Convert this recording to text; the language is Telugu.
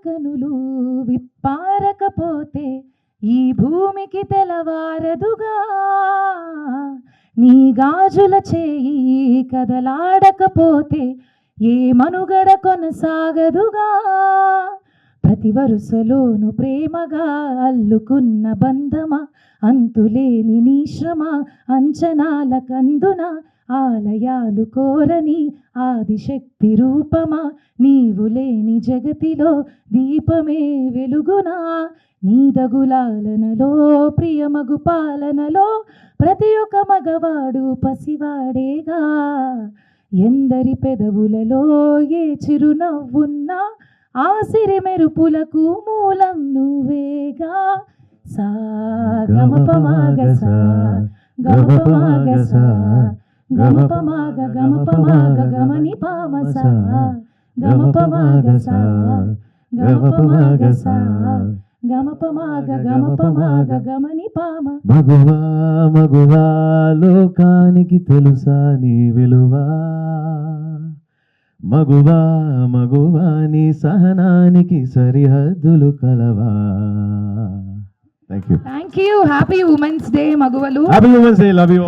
కనులు విప్పారకపోతే ఈ భూమికి తెలవారదుగా, నీ గాజుల చేయి కదలాడకపోతే ఏ మనుగడ కొనసాగదుగా. ప్రతి వరుసలోను ప్రేమగా అల్లుకున్న బంధమా, అంతులేని నీ శ్రమ అంచనాల కందున, ఆలయాలు కోరని ఆదిశక్తి రూపమా, నీవు లేని జగతిలో దీపమే వెలుగునా. నీదగులాలనలో ప్రియమగు పాలనలో ప్రతి ఒక్క మగవాడు పసివాడేగా. ఎందరి పెదవులలో ఏ చిరునవ్వున్నా ఆ సిరి మెరుపులకు మూలం నువ్వేగా. సా గమపమాగసా గమపమాగసా గమపమాగ గమపమాగ గమని పామసా గమపమాగసా గమపమాగసా గమపమాగ గమపమాగ గమని పామ. మగువా మగువా లోకానికి తెలుసా నీ విలువా, మగువా మగువా నీ సహనానికి సరిహద్దులు కలవా. Thank you. Happy women's day మగువలు. Happy women's day. Love you.